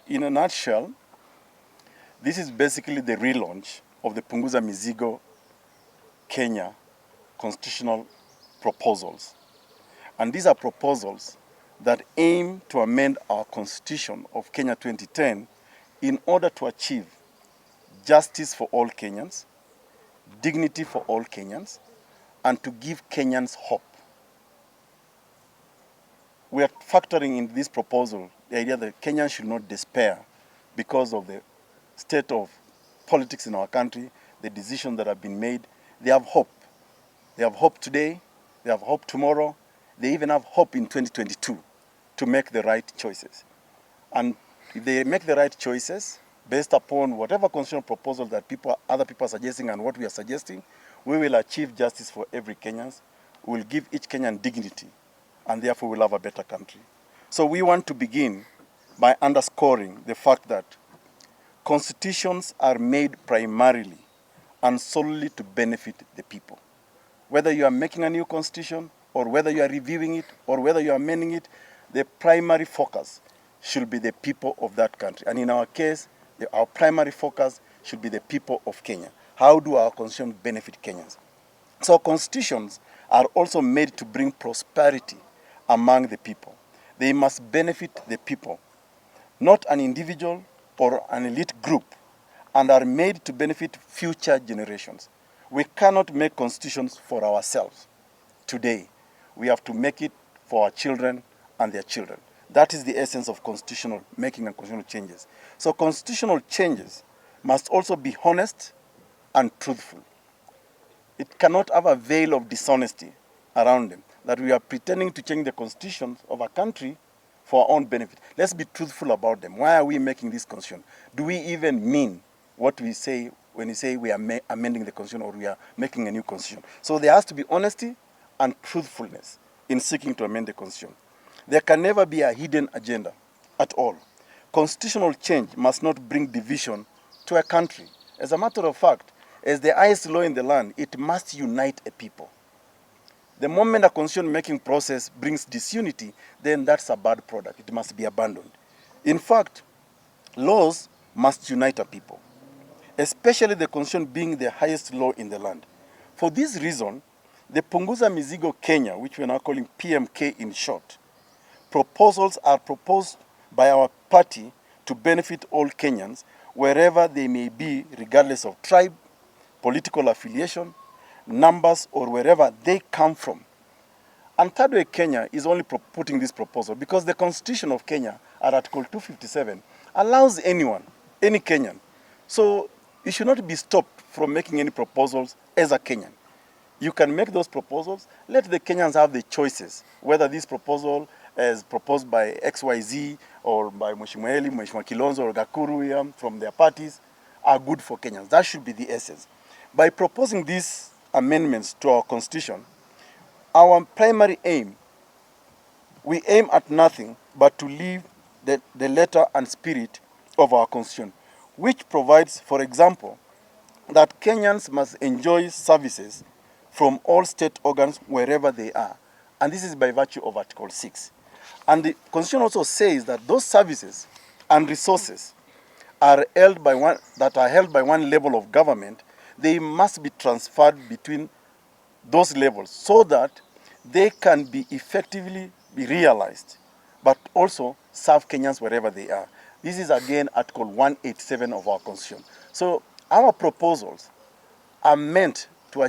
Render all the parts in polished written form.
In a nutshell, this is basically the relaunch of the Punguza Mizigo Kenya constitutional proposals. And these are proposals that aim to amend our constitution of Kenya 2010 in order to achieve justice for all Kenyans, dignity for all Kenyans, and to give Kenyans hope. We are factoring in this proposal the idea that Kenyans should not despair because of the state of politics in our country, the decisions that have been made. They have hope. They have hope today, they have hope tomorrow, they even have hope in 2022 to make the right choices. And if they make the right choices based upon whatever constitutional proposal that other people are suggesting and what we are suggesting, we will achieve justice for every Kenyan. We will give each Kenyan dignity, and therefore we'll have a better country. So we want to begin by underscoring the fact that constitutions are made primarily and solely to benefit the people. Whether you are making a new constitution, or whether you are reviewing it, or whether you are amending it, the primary focus should be the people of that country. And in our case, our primary focus should be the people of Kenya. How do our constitutions benefit Kenyans? So constitutions are also made to bring prosperity among the people. They must benefit the people, not an individual or an elite group, and are made to benefit future generations. We cannot make constitutions for ourselves today. We have to make it for our children and their children. That is the essence of constitutional making and constitutional changes. So constitutional changes must also be honest and truthful. It cannot have a veil of dishonesty around them, that we are pretending to change the constitutions of a country for our own benefit. Let's be truthful about them. Why are we making this constitution? Do we even mean what we say when we say we are amending the constitution or we are making a new constitution? So there has to be honesty and truthfulness in seeking to amend the constitution. There can never be a hidden agenda at all. Constitutional change must not bring division to a country. As a matter of fact, as the highest law in the land, it must unite a people. The moment a constitution-making process brings disunity, then that's a bad product. It must be abandoned. In fact, laws must unite a people, especially the constitution being the highest law in the land. For this reason, the Punguza Mizigo Kenya, which we are now calling PMK in short, proposals are proposed by our party to benefit all Kenyans wherever they may be, regardless of tribe, political affiliation, numbers, or wherever they come from. And Third Way Kenya is only putting this proposal because the Constitution of Kenya, at Article 257, allows anyone, any Kenyan. So you should not be stopped from making any proposals as a Kenyan. You can make those proposals. Let the Kenyans have the choices, whether this proposal is proposed by XYZ or by Mheshimiwa Eli, Mheshimiwa Kilonzo or Gakuru from their parties, are good for Kenyans. That should be the essence. By proposing these amendments to our constitution, our primary aim, we aim at nothing but to live the letter and spirit of our constitution, which provides, for example, that Kenyans must enjoy services from all state organs wherever they are. And this is by virtue of Article 6. And the Constitution also says that those services and resources are held by one level of government. They must be transferred between those levels so that they can be effectively be realized, but also serve Kenyans wherever they are. This is again Article 187 of our Constitution. So our proposals are meant to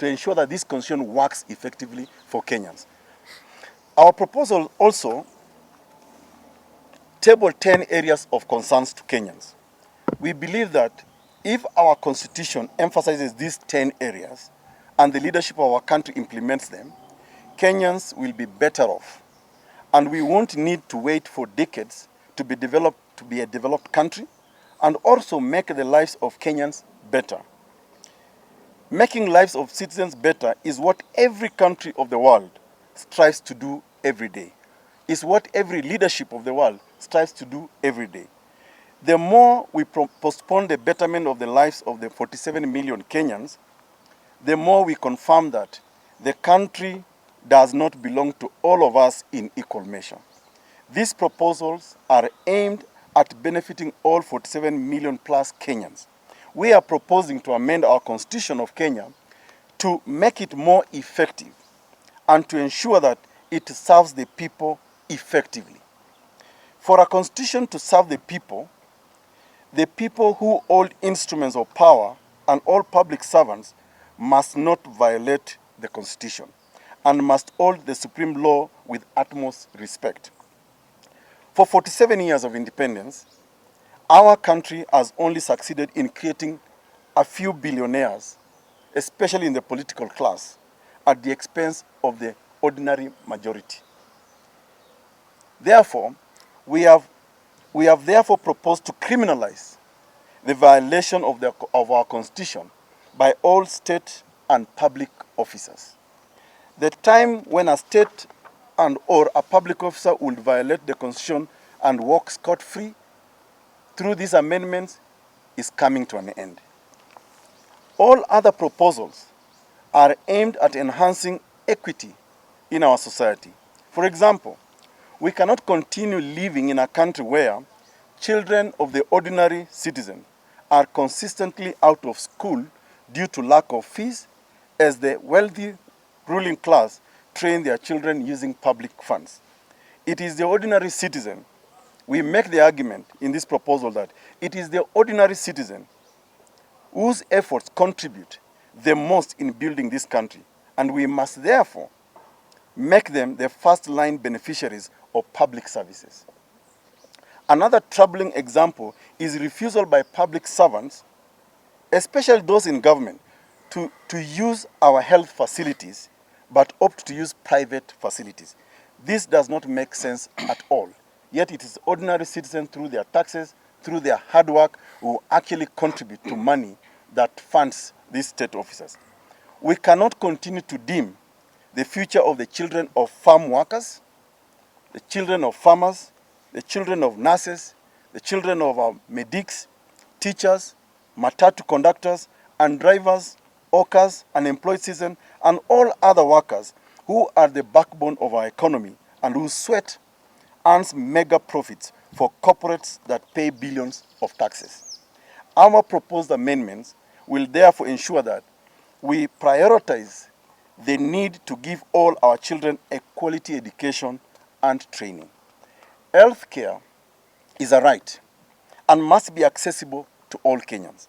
ensure that this Constitution works effectively for Kenyans. Our proposal also table 10 areas of concerns to Kenyans. We believe that if our Constitution emphasizes these 10 areas and the leadership of our country implements them, Kenyans will be better off. And we won't need to wait for decades to be a developed country and also make the lives of Kenyans better. Making lives of citizens better is what every country of the world strives to do every day. It's what every leadership of the world strives to do every day. The more we postpone the betterment of the lives of the 47 million Kenyans, the more we confirm that the country does not belong to all of us in equal measure. These proposals are aimed at benefiting all 47 million plus Kenyans. We are proposing to amend our Constitution of Kenya to make it more effective and to ensure that it serves the people effectively. For a constitution to serve the people who hold instruments of power and all public servants must not violate the constitution and must hold the supreme law with utmost respect. For 47 years of independence, our country has only succeeded in creating a few billionaires, especially in the political class, at the expense of the ordinary majority. Therefore, we have therefore proposed to criminalize the violation of our Constitution by all state and public officers. The time when a state or a public officer will violate the Constitution and walk scot-free through these amendments is coming to an end. All other proposals are aimed at enhancing equity in our society. For example, we cannot continue living in a country where children of the ordinary citizen are consistently out of school due to lack of fees, as the wealthy ruling class train their children using public funds. It is the ordinary citizen. We make the argument in this proposal that it is the ordinary citizen whose efforts contribute the most in building this country, and we must therefore make them the first-line beneficiaries of public services. Another troubling example is refusal by public servants, especially those in government, to use our health facilities, but opt to use private facilities. This does not make sense at all. Yet it is ordinary citizens through their taxes, through their hard work, who actually contribute to money that funds these state officers. We cannot continue to dim the future of the children of farm workers, the children of farmers, the children of nurses, the children of our medics, teachers, matatu conductors, and drivers, hawkers, unemployed citizens, and all other workers who are the backbone of our economy and whose sweat earns mega profits for corporates that pay billions of taxes. Our proposed amendments will therefore ensure that we prioritize the need to give all our children a quality education and training. Healthcare is a right and must be accessible to all Kenyans.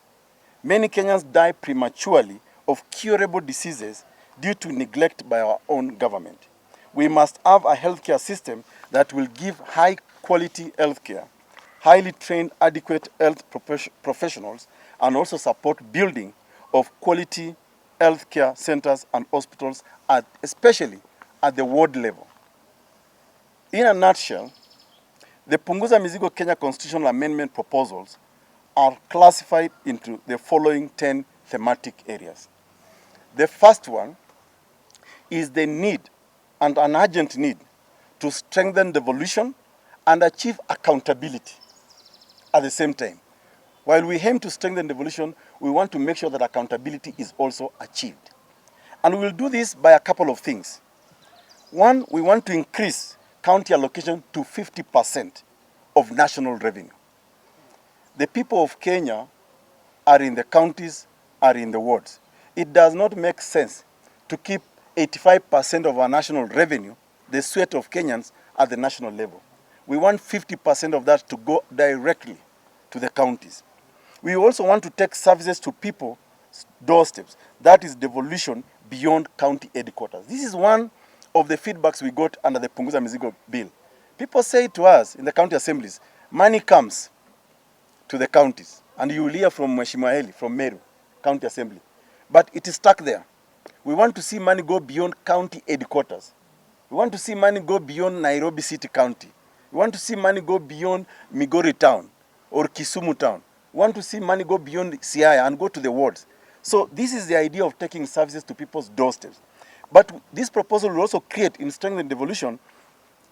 Many Kenyans die prematurely of curable diseases due to neglect by our own government. We must have a healthcare system that will give high-quality healthcare, highly trained, adequate health professionals, and also support building of quality healthcare centers and hospitals, especially at the ward level. In a nutshell, the Punguza Mizigo Kenya constitutional amendment proposals are classified into the following 10 thematic areas. The first one is the need, and an urgent need, to strengthen devolution and achieve accountability at the same time. While we aim to strengthen devolution, we want to make sure that accountability is also achieved. And we will do this by a couple of things. One, we want to increase county allocation to 50% of national revenue. The people of Kenya are in the counties, are in the wards. It does not make sense to keep 85% of our national revenue, the sweat of Kenyans, at the national level. We want 50% of that to go directly to the counties. We also want to take services to people's doorsteps. That is devolution beyond county headquarters. This is one of the feedbacks we got under the Punguza Mizigo bill. People say to us in the county assemblies, money comes to the counties, and you will hear from Mheshimiwa Eli, from Meru County Assembly. But it is stuck there. We want to see money go beyond county headquarters. We want to see money go beyond Nairobi City County. We want to see money go beyond Migori Town or Kisumu Town. We want to see money go beyond Siaya and go to the wards. So this is the idea of taking services to people's doorsteps. But this proposal will also create, in strengthening devolution,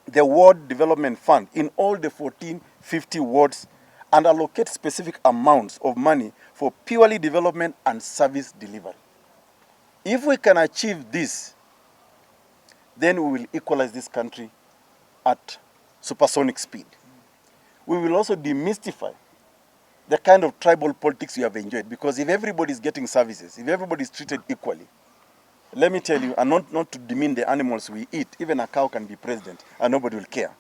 the ward development fund in all the 1450 wards and allocate specific amounts of money for purely development and service delivery. If we can achieve this, then we will equalize this country at supersonic speed. We will also demystify the kind of tribal politics we have enjoyed, because if everybody is getting services, if everybody is treated equally, let me tell you, and not to demean the animals we eat, even a cow can be president and nobody will care.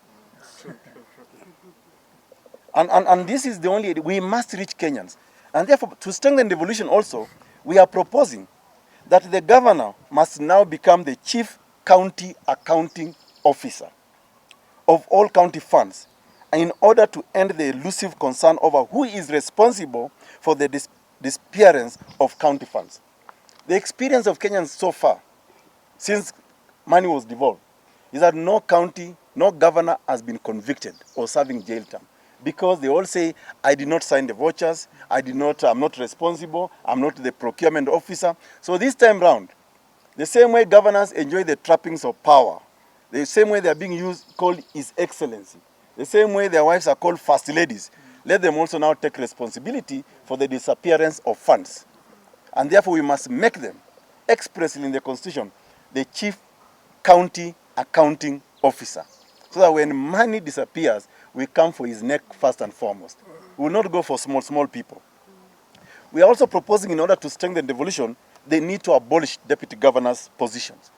And this is the only, we must reach Kenyans. And therefore, to strengthen devolution also, we are proposing that the governor must now become the chief county accounting officer of all county funds, in order to end the elusive concern over who is responsible for the disappearance of county funds. The experience of Kenyans so far, since money was devolved, is that no county, no governor has been convicted or serving jail term, because they all say, I did not sign the vouchers, I'm not responsible, I'm not the procurement officer. So this time round, the same way governors enjoy the trappings of power, the same way they are being called His Excellency, the same way their wives are called First Ladies, let them also now take responsibility for the disappearance of funds. And therefore we must make them, expressly in the Constitution, the chief county accounting officer. So that when money disappears, we come for his neck first and foremost. We will not go for small people. We are also proposing, in order to strengthen devolution, they need to abolish deputy governors' positions.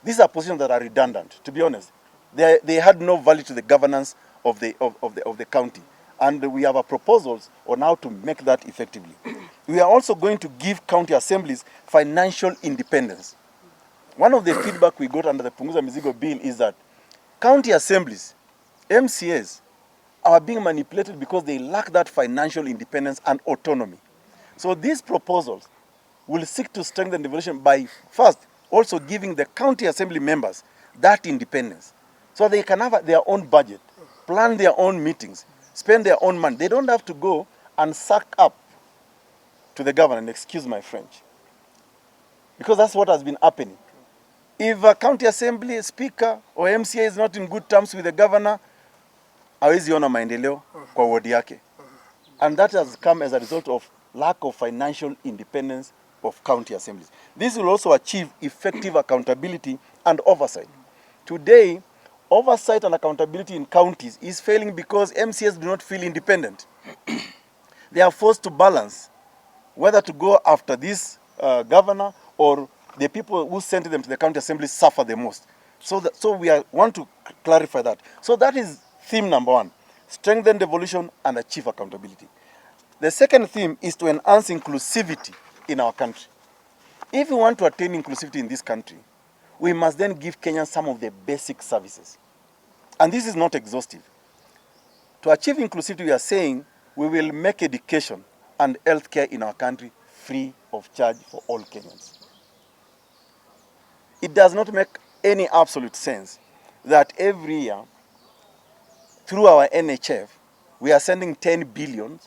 These are positions that are redundant, to be honest. They had no value to the governance of the county. And we have a proposals on how to make that effectively. We are also going to give county assemblies financial independence. One of the feedback we got under the Punguza Mizigo bill is that county assemblies, MCAs, are being manipulated because they lack that financial independence and autonomy. So these proposals will seek to strengthen devolution by first also giving the county assembly members that independence, so they can have their own budget, plan their own meetings, spend their own money. They don't have to go and suck up to the governor, and excuse my French, because that's what has been happening. If a county assembly speaker or MCA is not in good terms with the governor, hawezi ona maendeleo kwa ward yake. And that has come as a result of lack of financial independence of county assemblies. This will also achieve effective accountability and oversight. Today, oversight and accountability in counties is failing because MCAs do not feel independent. They are forced to balance whether to go after this governor, or the people who sent them to the county assembly suffer the most. So we want to clarify that. So that is theme number one: strengthen devolution and achieve accountability. The second theme is to enhance inclusivity in our country. If we want to attain inclusivity in this country, we must then give Kenyans some of the basic services. And this is not exhaustive. To achieve inclusivity, we are saying we will make education and healthcare in our country free of charge for all Kenyans. It does not make any absolute sense that every year, through our NHF, we are sending 10 billion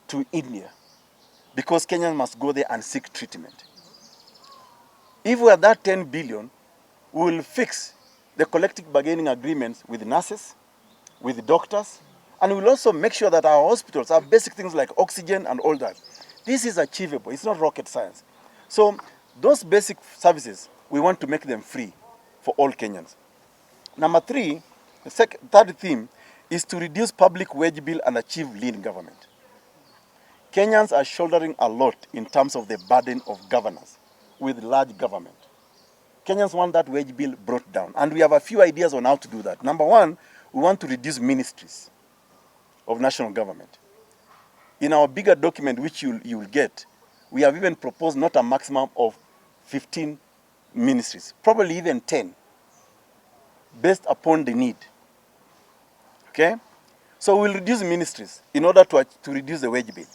to India because Kenyans must go there and seek treatment. If we have that 10 billion, we will fix the collective bargaining agreements with nurses, with doctors, and we'll also make sure that our hospitals have basic things like oxygen and all that. This is achievable. It's not rocket science. So those basic services, we want to make them free for all Kenyans. Number three, the third theme is to reduce public wage bill and achieve lean government. Kenyans are shouldering a lot in terms of the burden of governance with large government. Kenyans want that wage bill brought down, and we have a few ideas on how to do that. Number one, we want to reduce ministries of national government. In our bigger document, which you will get, we have even proposed not a maximum of 15 ministries, probably even 10, based upon the need. Okay? So we'll reduce ministries in order to reduce the wage bill.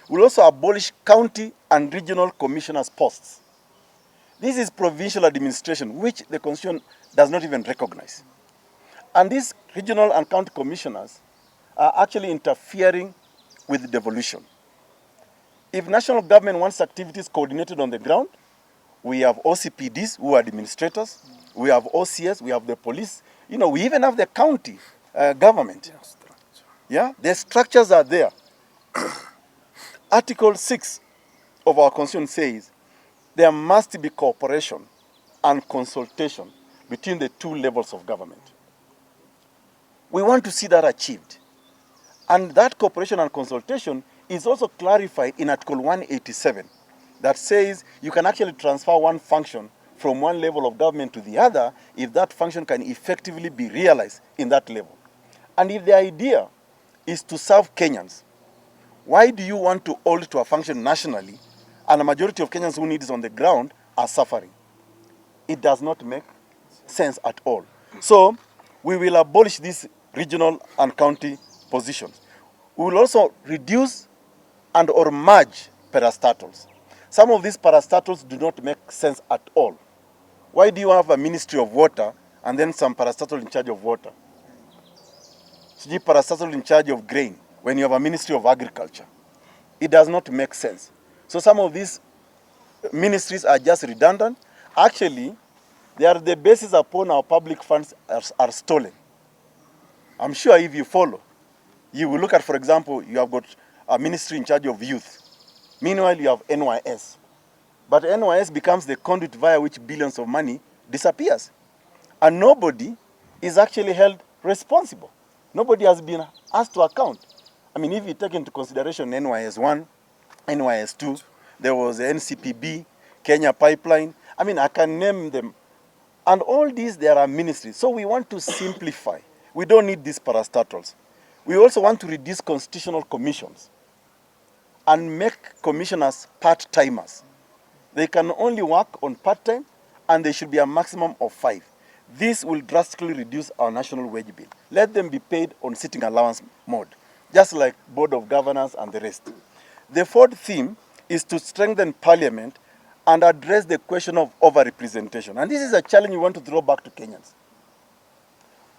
We'll also abolish county and regional commissioners' posts. This is provincial administration, which the Constitution does not even recognize. And these regional and county commissioners are actually interfering with devolution. If national government wants activities coordinated on the ground, we have OCPDs who are administrators, we have OCS, we have the police, we even have the county government. Yeah, the structures are there. Article 6 of our Constitution says there must be cooperation and consultation between the two levels of government. We want to see that achieved. And that cooperation and consultation is also clarified in Article 187 that says you can actually transfer one function from one level of government to the other if that function can effectively be realized in that level. And if the idea is to serve Kenyans, why do you want to hold to a function nationally and a majority of Kenyans who need it on the ground are suffering? It does not make sense at all. So we will abolish these regional and county positions. We will also reduce and or merge parastatals. Some of these parastatals do not make sense at all. Why do you have a Ministry of Water and then some parastatal in charge of water? Sijui parastatal in charge of grain when you have a Ministry of Agriculture. It does not make sense. So some of these ministries are just redundant. Actually, they are the basis upon our public funds are stolen. I'm sure if you follow, you will look at, for example, you have got a ministry in charge of youth. Meanwhile, you have NYS. But NYS becomes the conduit via which billions of money disappears. And nobody is actually held responsible. Nobody has been asked to account. I mean, if you take into consideration NYS 1, NYS 2, there was the NCPB, Kenya Pipeline. I mean, I can name them. And all these, there are ministries. So we want to simplify. We don't need these parastatals. We also want to reduce constitutional commissions and make commissioners part-timers. They can only work on part-time, and there should be a maximum of 5. This will drastically reduce our national wage bill. Let them be paid on sitting allowance mode, just like Board of Governors and the rest. The fourth theme is to strengthen Parliament and address the question of over-representation. And this is a challenge we want to throw back to Kenyans.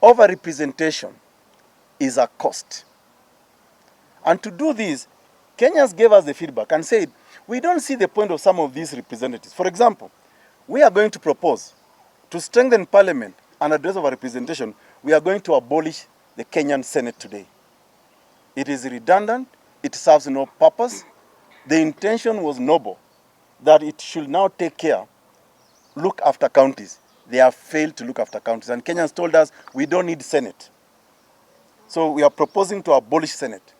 Over-representation is a cost. And to do this, Kenyans gave us the feedback and said, we don't see the point of some of these representatives. For example, we are going to propose to strengthen Parliament and address over-representation. We are going to abolish the Kenyan Senate today. It is redundant. It serves no purpose. The intention was noble, that it should now take care, look after counties. They have failed to look after counties. And Kenyans told us, we don't need Senate. So we are proposing to abolish Senate.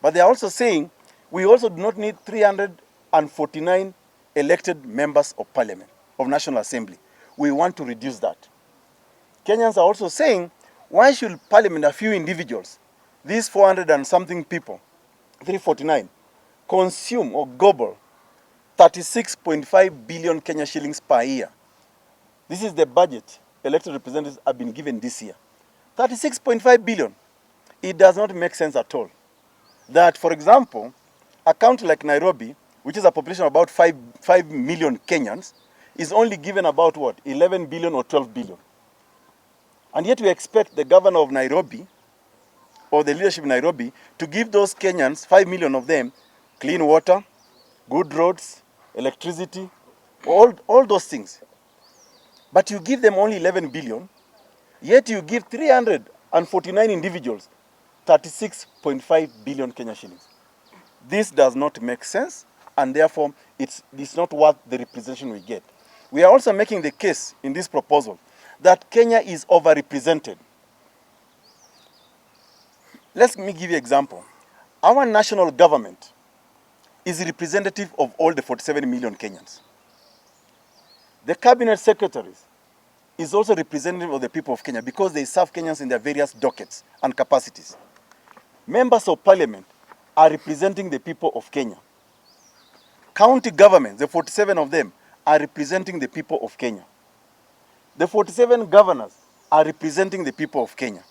But they are also saying, we also do not need 349 elected members of Parliament, of National Assembly. We want to reduce that. Kenyans are also saying, why should Parliament, a few individuals, these 400 and something people, 349, consume or gobble 36.5 billion Kenya shillings per year? This is the budget elected representatives have been given this year. 36.5 billion. It does not make sense at all. That, for example, a county like Nairobi, which is a population of about 5 million Kenyans, is only given about what, 11 billion or 12 billion. And yet we expect the governor of Nairobi, or the leadership in Nairobi, to give those Kenyans, 5 million of them, clean water, good roads, electricity, all those things. But you give them only 11 billion, yet you give 349 individuals 36.5 billion Kenya shillings. This does not make sense, and therefore it's not worth the representation we get. We are also making the case in this proposal that Kenya is overrepresented. Let me give you an example. Our national government is representative of all the 47 million Kenyans. The cabinet secretaries is also representative of the people of Kenya because they serve Kenyans in their various dockets and capacities. Members of Parliament are representing the people of Kenya. County governments, the 47 of them, are representing the people of Kenya. The 47 governors are representing the people of Kenya.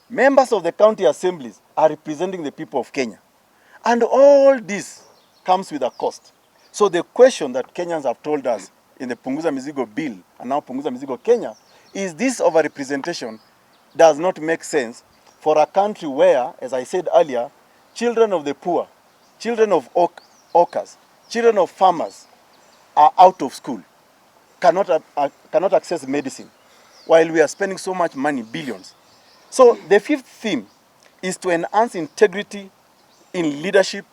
Members of the county assemblies are representing the people of Kenya. And all this comes with a cost. So the question that Kenyans have told us in the Punguza Mizigo Bill and now Punguza Mizigo Kenya is this overrepresentation does not make sense for a country where, as I said earlier, children of the poor, children of hawkers, children of farmers are out of school, cannot access medicine, while we are spending so much money, billions. So the fifth theme is to enhance integrity in leadership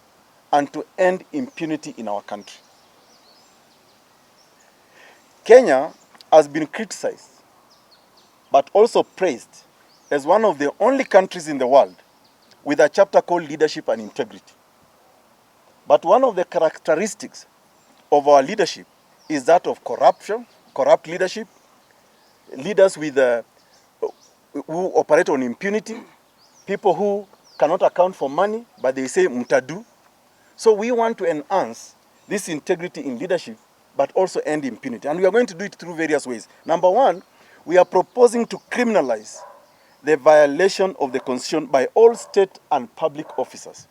and to end impunity in our country. Kenya has been criticized, but also praised as one of the only countries in the world with a chapter called Leadership and Integrity. But one of the characteristics of our leadership is that of corruption, corrupt leadership, leaders with who operate on impunity, people who cannot account for money, but they say mtadu. So we want to enhance this integrity in leadership, but also end impunity. And we are going to do it through various ways. Number one, we are proposing to criminalize the violation of the Constitution by all state and public officers.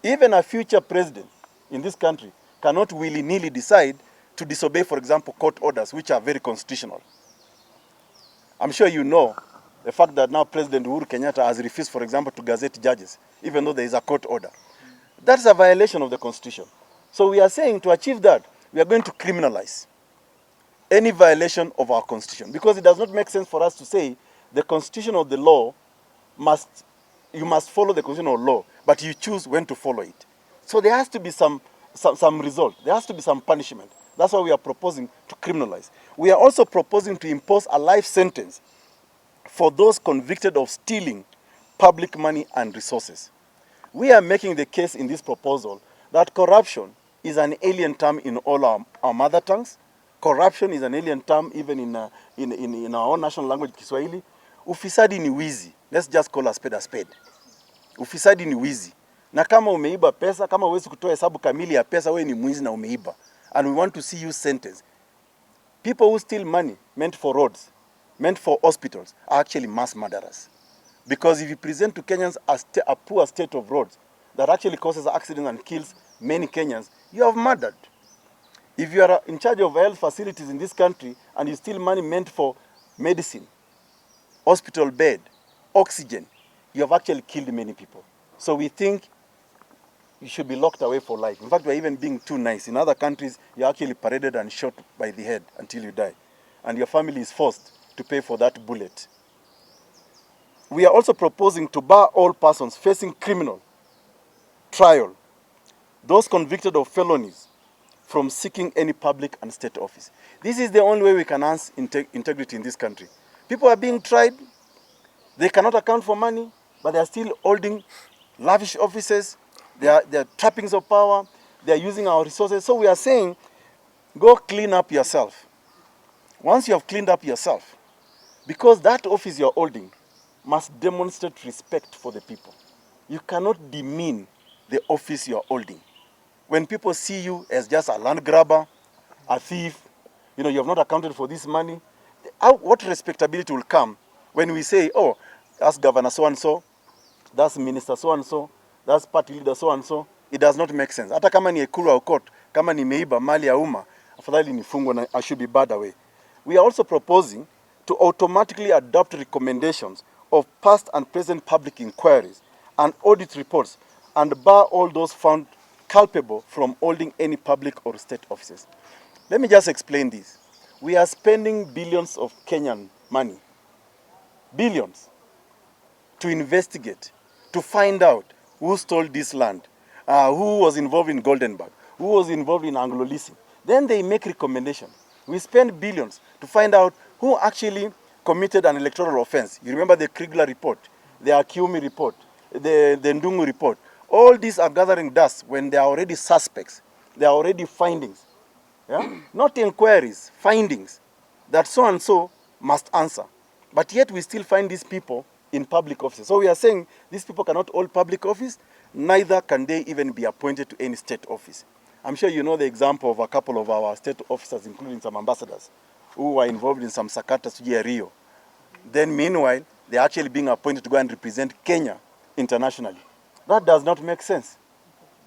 Even a future president in this country cannot willy-nilly decide to disobey, for example, court orders, which are very constitutional. I'm sure you know the fact that now President Uhuru Kenyatta has refused, for example, to gazette judges, even though there is a court order. That's a violation of the Constitution. So we are saying to achieve that, we are going to criminalize any violation of our Constitution, because it does not make sense for us to say the Constitution of the law you must follow the constitutional law, but you choose when to follow it. So there has to be some result. There has to be some punishment. That's why we are proposing to criminalize. We are also proposing to impose a life sentence for those convicted of stealing public money and resources. We are making the case in this proposal that corruption is an alien term in all our mother tongues. Corruption is an alien term even in our own national language, Kiswahili. Ufisadi ni wizi. Let's just call a spade a spade. Ufisadi ni wizi. Na kama umeiba pesa, kama huwezi kutoa hesabu kamili ya pesa, wewe ni mwizi na umeiba. And we want to see you sentenced. People who steal money meant for roads, meant for hospitals, are actually mass murderers. Because if you present to Kenyans a poor state of roads that actually causes accidents and kills many Kenyans, you have murdered. If you are in charge of health facilities in this country and you steal money meant for medicine, hospital bed, oxygen, you have actually killed many people. So we think you should be locked away for life. In fact, we're even being too nice. In other countries, you're actually paraded and shot by the head until you die. And your family is forced to pay for that bullet. We are also proposing to bar all persons facing criminal trial, those convicted of felonies, from seeking any public and state office. This is the only way we can enhance integrity in this country. People are being tried. They cannot account for money, but they are still holding lavish offices. They are trappings of power. They are using our resources. So we are saying, go clean up yourself. Once you have cleaned up yourself, because that office you're holding must demonstrate respect for the people. You cannot demean the office you're holding. When people see you as just a land grabber, a thief, you have not accounted for this money, what respectability will come when we say, oh, that's Governor so-and-so, that's Minister so-and-so, that's party leader so-and-so? It does not make sense. Hata kama ni ekuru au court, kama ni meiba mali ya umma, afadhali nifungwe na I should be barred away. We are also proposing to automatically adopt recommendations of past and present public inquiries and audit reports and bar all those found culpable from holding any public or state offices. Let me just explain this. We are spending billions of Kenyan money, billions, to investigate, to find out who stole this land, who was involved in Goldenberg, who was involved in Anglo-leasing. Then they make recommendations. We spend billions to find out who actually committed an electoral offense. You remember the Kriegler report, the Akiumi report, the Ndungu report. All these are gathering dust when they are already suspects. They are already findings. Yeah? Not inquiries, findings that so-and-so must answer. But yet we still find these people in public offices. So we are saying these people cannot hold public office, neither can they even be appointed to any state office. I'm sure you know the example of a couple of our state officers, including some ambassadors, who were involved in some sakata sujia Rio. Then meanwhile, they're actually being appointed to go and represent Kenya internationally. That does not make sense.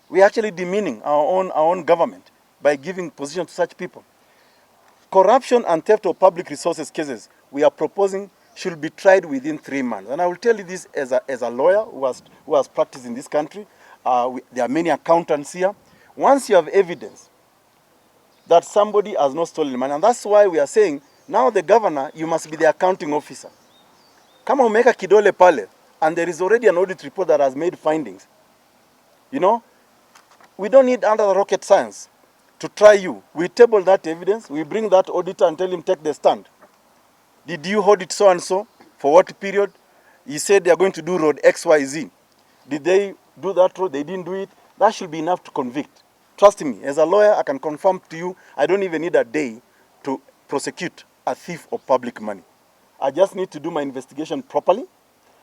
We're actually demeaning our own government by giving position to such people. Corruption and theft of public resources cases we are proposing should be tried within 3 months. And I will tell you this as a lawyer who has practiced in this country. There are many accountants here. Once you have evidence that somebody has not stolen money, and that's why we are saying, now the governor, you must be the accounting officer. Kama umeka kidole pale, and there is already an audit report that has made findings, we don't need under rocket science to try you. We table that evidence, we bring that auditor and tell him take the stand. Did you audit so-and-so? For what period? You said they are going to do road XYZ. Did they do that road? They didn't do it. That should be enough to convict. Trust me, as a lawyer, I can confirm to you, I don't even need a day to prosecute a thief of public money. I just need to do my investigation properly.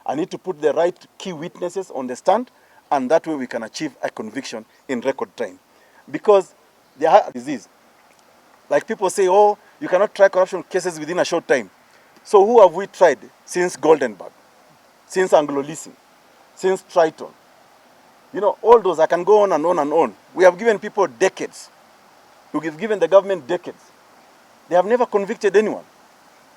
I need to put the right key witnesses on the stand, and that way we can achieve a conviction in record time. Because there are disease. Like people say, oh, you cannot try corruption cases within a short time. So who have we tried since Goldenberg, since Anglo-Leasing, since Triton? You know, all those, I can go on and on and on. We have given people decades. We've given the government decades. They have never convicted anyone.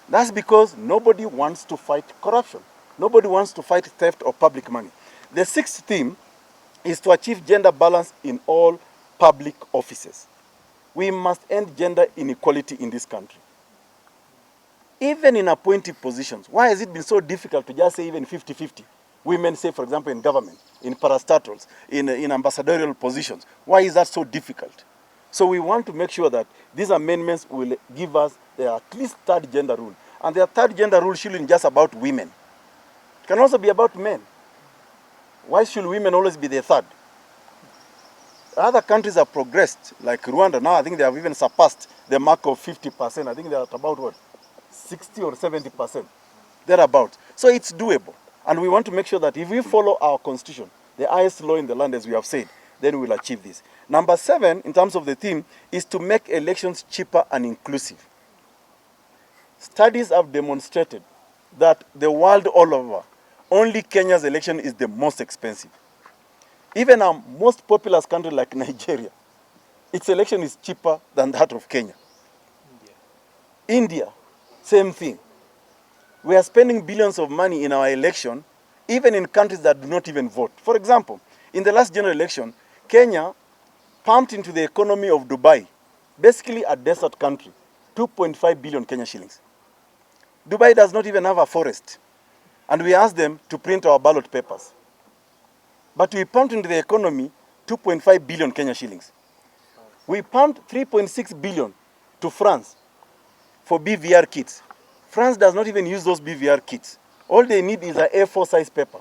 That's because nobody wants to fight corruption. Nobody wants to fight theft of public money. The sixth theme is to achieve gender balance in all public offices. We must end gender inequality in this country. Even in appointive positions, why has it been so difficult to just say even 50-50? Women, say, for example, in government, in parastatals, in ambassadorial positions. Why is that so difficult? So we want to make sure that these amendments will give us the at least third gender rule. And the third gender rule shouldn't just about women. It can also be about men. Why should women always be the third? Other countries have progressed, like Rwanda. Now I think they have even surpassed the mark of 50%. I think they're at about what? 60 or 70%. Thereabout. So it's doable. And we want to make sure that if we follow our constitution, the highest law in the land, as we have said, then we will achieve this. Number 7, in terms of the theme, is to make elections cheaper and inclusive. Studies have demonstrated that the world all over, only Kenya's election is the most expensive. Even our most populous country like Nigeria, its election is cheaper than that of Kenya. India, same thing. We are spending billions of money in our election, even in countries that do not even vote. For example, in the last general election, Kenya pumped into the economy of Dubai, basically a desert country, 2.5 billion Kenya shillings. Dubai does not even have a forest. And we asked them to print our ballot papers. But we pumped into the economy 2.5 billion Kenya shillings. We pumped 3.6 billion to France for BVR kits. France does not even use those BVR kits. All they need is an A4 size paper.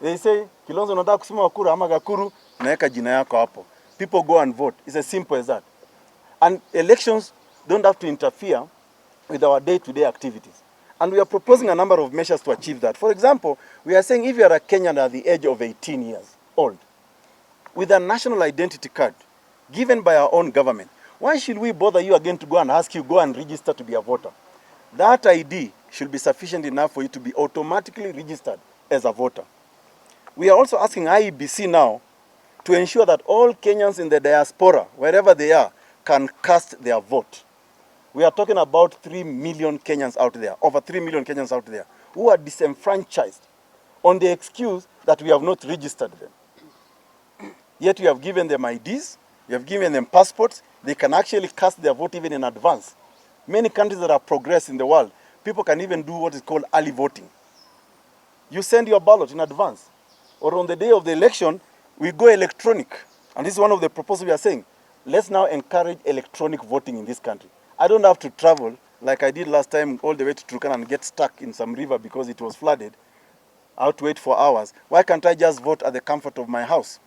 They say, Kilonzo nataka kusema Wakuru ama Gakuru, naeka jina yako hapo. People go and vote. It's as simple as that. And elections don't have to interfere with our day-to-day activities. And we are proposing a number of measures to achieve that. For example, we are saying if you are a Kenyan at the age of 18 years old, with a national identity card given by our own government, why should we bother you again to go and ask you, go and register to be a voter? That ID should be sufficient enough for you to be automatically registered as a voter. We are also asking IEBC now to ensure that all Kenyans in the diaspora, wherever they are, can cast their vote. We are talking about 3 million Kenyans out there, over 3 million Kenyans out there, who are disenfranchised on the excuse that we have not registered them. Yet we have given them IDs, we have given them passports, they can actually cast their vote even in advance. Many countries that have progressed in the world, people can even do what is called early voting. You send your ballot in advance. Or on the day of the election, we go electronic. And this is one of the proposals we are saying. Let's now encourage electronic voting in this country. I don't have to travel like I did last time all the way to Turkana and get stuck in some river because it was flooded. I have to wait for hours. Why can't I just vote at the comfort of my house?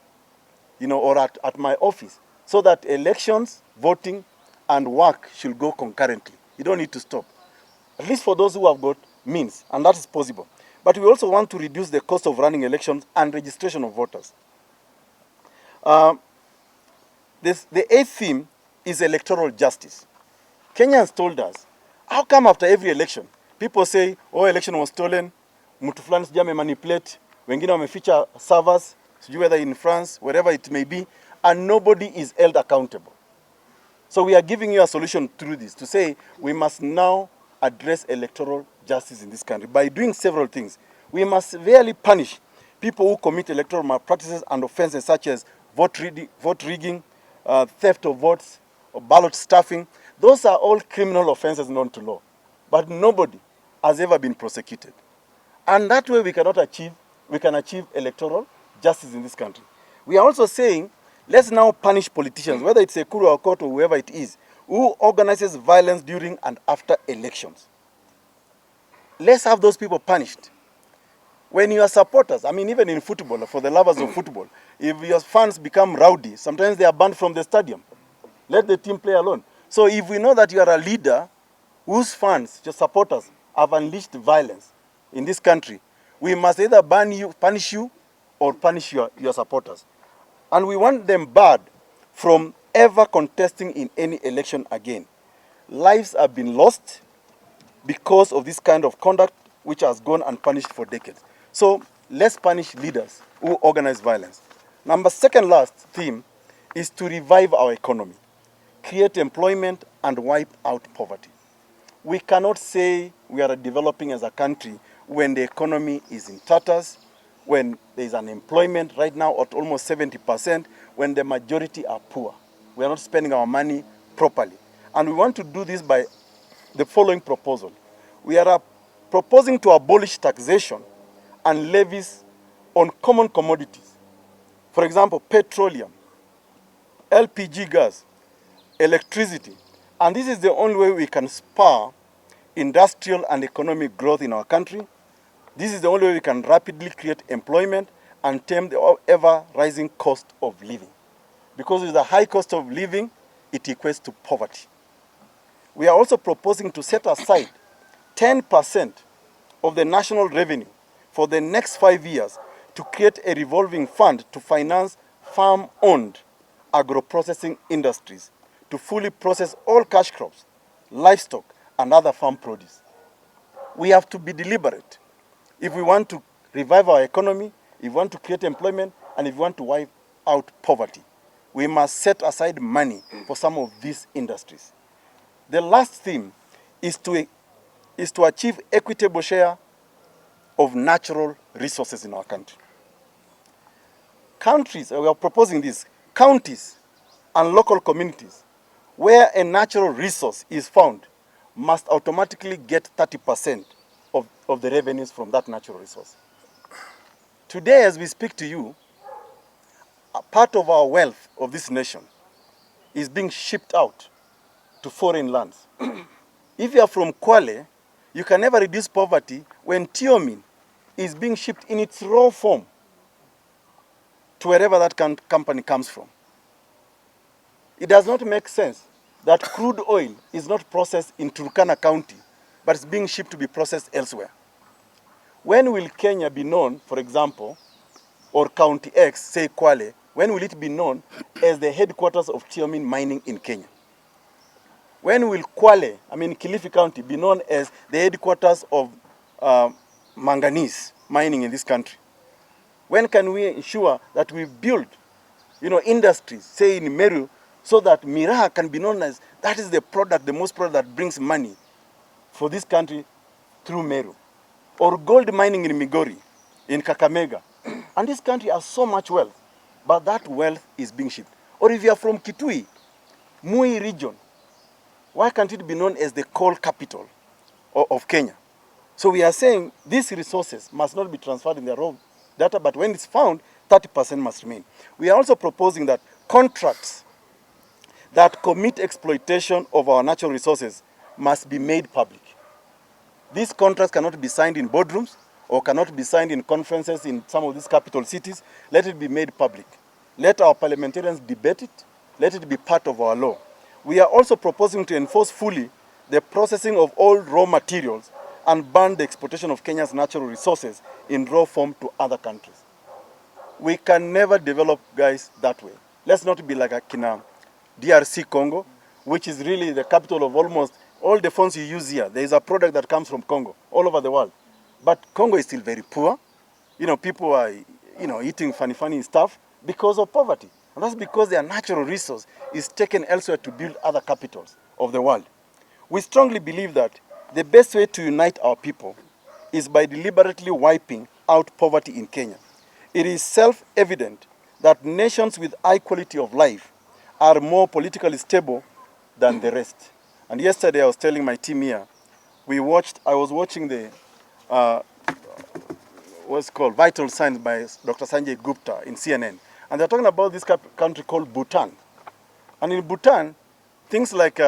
You know, or at my office? So that elections, voting, and work should go concurrently. You don't need to stop. At least for those who have got means, and that is possible. But we also want to reduce the cost of running elections and registration of voters. The 8th theme is electoral justice. Kenyans told us, how come after every election, people say, oh, election was stolen, mtu fulani sijui manipulate, wengine wameficha servers, sijui whether in France, wherever it may be, and nobody is held accountable. So we are giving you a solution through this to say we must now address electoral justice in this country by doing several things. We must severely punish people who commit electoral malpractices and offenses such as vote rigging, theft of votes, or ballot stuffing. Those are all criminal offenses known to law. But nobody has ever been prosecuted. And that way we can achieve electoral justice in this country. We are also saying, let's now punish politicians, whether it's a Kuru or Court or whoever it is, who organizes violence during and after elections. Let's have those people punished. When your supporters, I mean, even in football, for the lovers of football, if your fans become rowdy, sometimes they are banned from the stadium. Let the team play alone. So if we know that you are a leader whose fans, your supporters, have unleashed violence in this country, we must either punish you, or punish your supporters. And we want them barred from ever contesting in any election again. Lives have been lost because of this kind of conduct, which has gone unpunished for decades. So let's punish leaders who organize violence. Second last theme is to revive our economy, create employment, and wipe out poverty. We cannot say we are developing as a country when the economy is in tatters, when there is unemployment right now at almost 70%, when the majority are poor. We are not spending our money properly. And we want to do this by the following proposal. We are proposing to abolish taxation and levies on common commodities. For example, petroleum, LPG gas, electricity. And this is the only way we can spur industrial and economic growth in our country. This is the only way we can rapidly create employment and tame the ever-rising cost of living. Because with the high cost of living, it equates to poverty. We are also proposing to set aside 10% of the national revenue for the next 5 years to create a revolving fund to finance farm-owned agro-processing industries to fully process all cash crops, livestock, and other farm produce. We have to be deliberate if we want to revive our economy, if we want to create employment, and if we want to wipe out poverty. We must set aside money for some of these industries. The last theme is to achieve equitable share of natural resources in our country. Countries, we are proposing this, counties and local communities where a natural resource is found must automatically get 30% of the revenues from that natural resource. Today, as we speak to you, a part of our wealth of this nation is being shipped out to foreign lands. If you are from Kwale, you can never reduce poverty when thiamine is being shipped in its raw form to wherever that company comes from. It does not make sense that crude oil is not processed in Turkana County, but it's being shipped to be processed elsewhere. When will Kenya be known, for example, or County X, say Kwale, when will it be known as the headquarters of thiamine mining in Kenya? When will Kwale, Kilifi County, be known as the headquarters of manganese mining in this country? When can we ensure that we build, industries, say in Meru, so that Miraha can be known as, that is the product, the most product that brings money for this country through Meru? Or gold mining in Migori, in Kakamega. And this country has so much wealth, but that wealth is being shipped. Or if you are from Kitui, Mui region, why can't it be known as the coal capital of Kenya? So we are saying these resources must not be transferred in the raw data, but when it's found, 30% must remain. We are also proposing that contracts that commit exploitation of our natural resources must be made public. These contracts cannot be signed in boardrooms or cannot be signed in conferences in some of these capital cities. Let it be made public. Let our parliamentarians debate it. Let it be part of our law. We are also proposing to enforce fully the processing of all raw materials and ban the exportation of Kenya's natural resources in raw form to other countries. We can never develop, guys, that way. Let's not be like a DRC Congo, which is really the capital of almost all the phones you use here. There is a product that comes from Congo all over the world. But Congo is still very poor. People are, eating funny stuff because of poverty. And that's because their natural resource is taken elsewhere to build other capitals of the world. We strongly believe that the best way to unite our people is by deliberately wiping out poverty in Kenya. It is self-evident that nations with high quality of life are more politically stable than the rest. And yesterday I was telling my team here, I was watching the, what's called, Vital Signs by Dr. Sanjay Gupta in CNN. And they're talking about this country called Bhutan. And in Bhutan, things like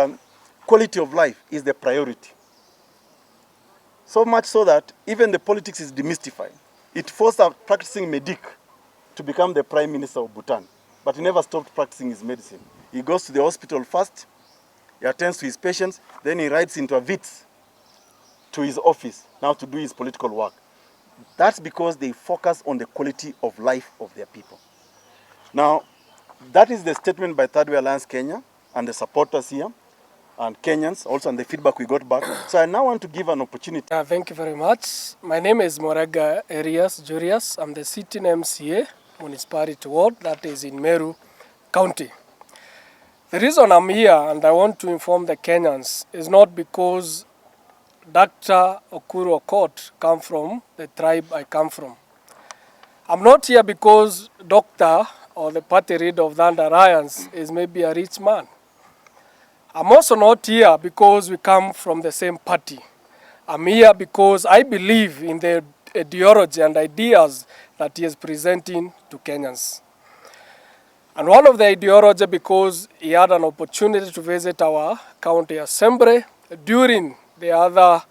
quality of life is the priority. So much so that even the politics is demystified. It forced a practicing medic to become the Prime Minister of Bhutan, but he never stopped practicing his medicine. He goes to the hospital first, he attends to his patients, then he rides into a Vitz to his office now to do his political work. That's because they focus on the quality of life of their people. Now, that is the statement by Third Way Alliance Kenya and the supporters here and Kenyans, also, and the feedback we got back. So I now want to give an opportunity. Thank you very much. My name is Morega Arias Julius. I'm the sitting MCA, Municipality Ward, that is in Meru County. The reason I'm here and I want to inform the Kenyans is not because Dr. Okuru Okot come from the tribe I come from. I'm not here because Doctor or the party leader of the Alliance is maybe a rich man. I'm also not here because we come from the same party. I'm here because I believe in the ideology and ideas that he is presenting to Kenyans. And one of the ideology because he had an opportunity to visit our county assembly during the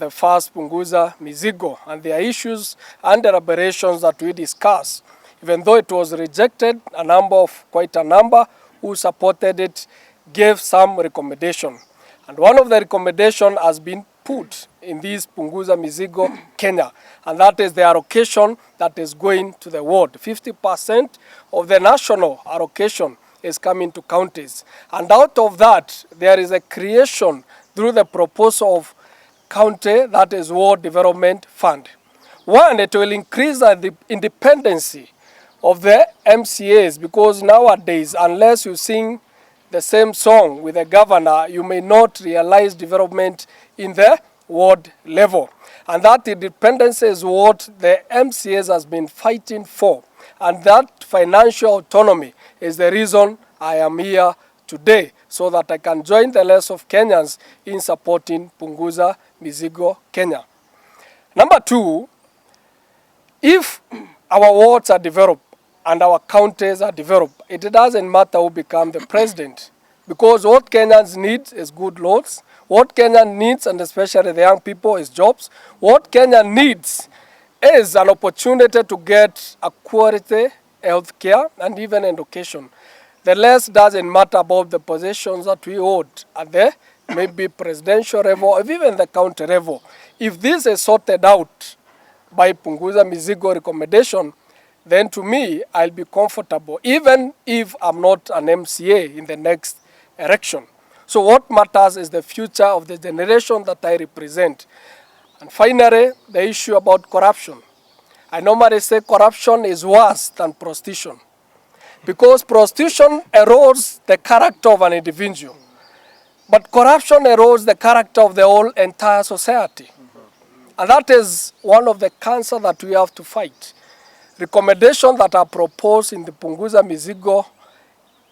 first Punguza Mizigo and their issues and the deliberations that we discussed. Even though it was rejected, quite a number who supported it gave some recommendation. And one of the recommendation has been put in this Punguza Mizigo Kenya, and that is the allocation that is going to the ward. 50% of the national allocation is coming to counties. And out of that, there is a creation through the proposal of county, that is Ward Development Fund. One, it will increase the independency of the MCAs, because nowadays, unless you sing the same song with the governor, you may not realize development in the ward level. And that independence is what the MCAs has been fighting for. And that financial autonomy is the reason I am here today, so that I can join the rest of Kenyans in supporting Punguza Mizigo Kenya. Number two, if our wards are developed and our counties are developed, it doesn't matter who becomes the president, because what Kenyans need is good roads. What Kenya needs, and especially the young people, is jobs. What Kenya needs is an opportunity to get a quality health care and even education. The less doesn't matter about the positions that we hold at the maybe presidential level or even the county level. If this is sorted out by Punguza Mizigo recommendation, then to me, I'll be comfortable, even if I'm not an MCA in the next election. So what matters is the future of the generation that I represent. And finally, the issue about corruption. I normally say corruption is worse than prostitution, because prostitution erodes the character of an individual, but corruption erodes the character of the whole entire society. And that is one of the cancer that we have to fight. Recommendations that are proposed in the Punguza Mizigo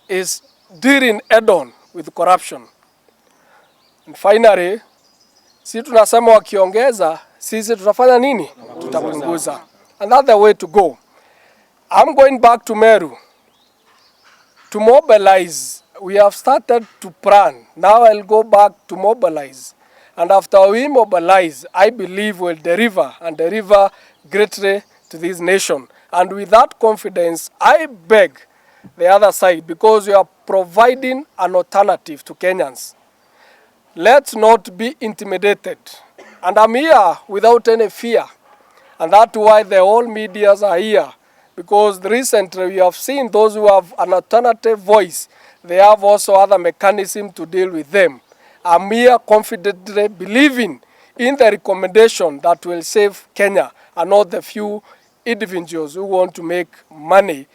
is dealing head-on with corruption. And finally, sisi tunasema wakiongeza, sisi tutafanya nini? Tutapunguza. And that's the way to go. I'm going back to Meru to mobilize. We have started to plan. Now I'll go back to mobilize. And after we mobilize, I believe we'll deliver and deliver greatly to this nation. And with that confidence, I beg the other side, because we are providing an alternative to Kenyans. Let's not be intimidated. And I'm here without any fear. And that's why the whole medias are here. Because recently we have seen those who have an alternative voice, they have also other mechanisms to deal with them. I'm here confidently believing in the recommendation that will save Kenya, and not the few individuals who want to make money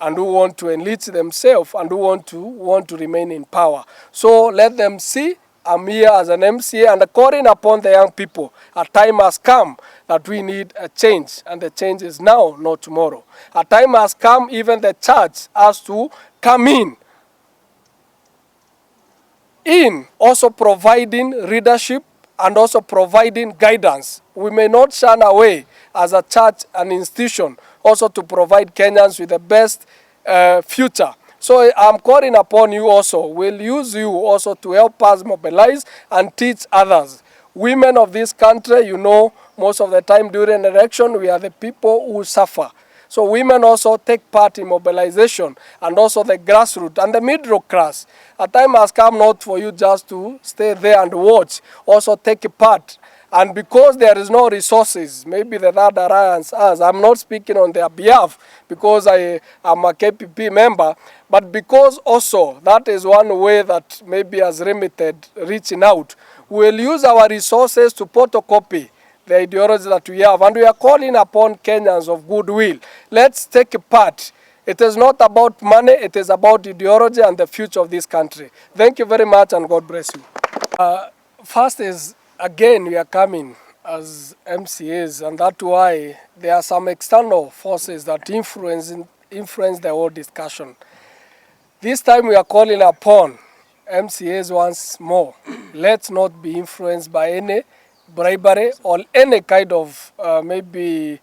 and who want to enrich themselves and who want to remain in power. So let them see I'm here as an MCA and calling upon the young people. A time has come that we need a change, and the change is now, not tomorrow. A time has come, even the church has to come in also providing leadership and also providing guidance. We may not shun away as a church and institution also to provide Kenyans with the best future. So I'm calling upon you also. We'll use you also to help us mobilize and teach others. Women of this country, you know, most of the time during election, we are the people who suffer. So women also take part in mobilization, and also the grassroots and the middle class. A time has come not for you just to stay there and watch, also take a part. And because there is no resources, maybe the Third Alliance has, I'm not speaking on their behalf because I am a KPP member, but because also that is one way that maybe has limited reaching out. We'll use our resources to photocopy the ideology that we have, and we are calling upon Kenyans of goodwill. Let's take a part. It is not about money, it is about ideology and the future of this country. Thank you very much, and God bless you. First is, again, we are coming as MCAs, and that's why there are some external forces that influence the whole discussion. This time we are calling upon MCAs once more. Let's not be influenced by any bribery or any kind of maybe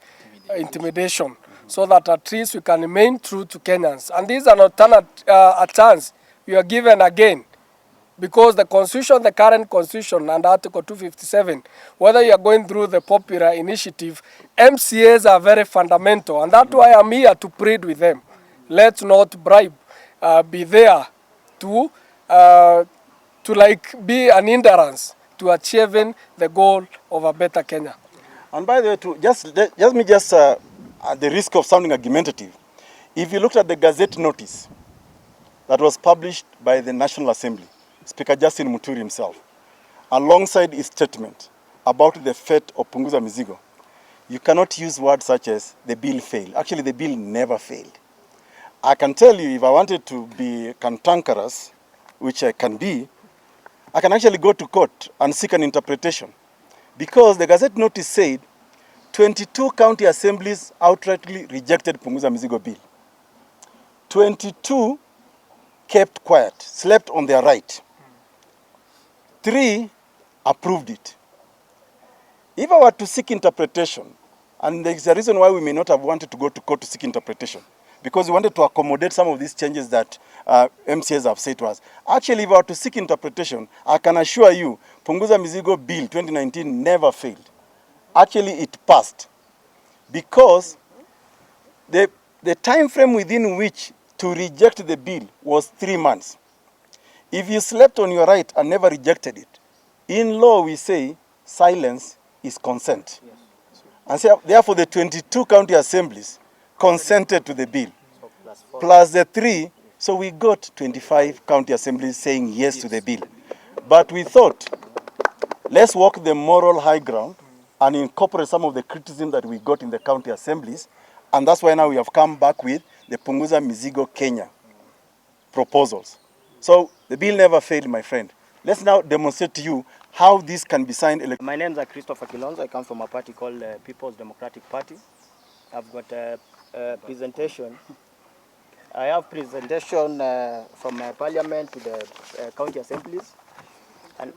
intimidation, so that at least we can remain true to Kenyans. And this is an alternate a chance we are given again, because the constitution, the current constitution and Article 257, whether you are going through the popular initiative, MCAs are very fundamental, and that's why I'm here to plead with them. Let's not bribe, be there to like be an hindrance to achieving the goal of a better Kenya. And by the way, at the risk of sounding argumentative, if you looked at the Gazette notice that was published by the National Assembly, Speaker Justin Muturi himself, alongside his statement about the fate of Punguza Mizigo, you cannot use words such as the bill failed. Actually, the bill never failed. I can tell you, if I wanted to be cantankerous, which I can be, I can actually go to court and seek an interpretation. Because the Gazette notice said 22 county assemblies outrightly rejected Punguza Mizigo bill. 22 kept quiet, slept on their right. 3 approved it. If I were to seek interpretation, and there is a reason why we may not have wanted to go to court to seek interpretation, because we wanted to accommodate some of these changes that MCAs have said to us. Actually, if I were to seek interpretation, I can assure you, Punguza Mizigo Bill 2019 never failed. Actually, it passed. Because the time frame within which to reject the bill was 3 months. If you slept on your right and never rejected it, in law we say silence is consent. And so, therefore, the 22 county assemblies consented to the bill, plus the 3, so we got 25 county assemblies saying yes to the bill. But we thought, let's walk the moral high ground and incorporate some of the criticism that we got in the county assemblies, and that's why now we have come back with the Punguza Mizigo Kenya proposals. So the bill never failed, my friend. Let's now demonstrate to you how this can be signed. My name is Christopher Kilonzo. I come from a party called People's Democratic Party. I've got a presentation. I have presentation from Parliament to the county assemblies. And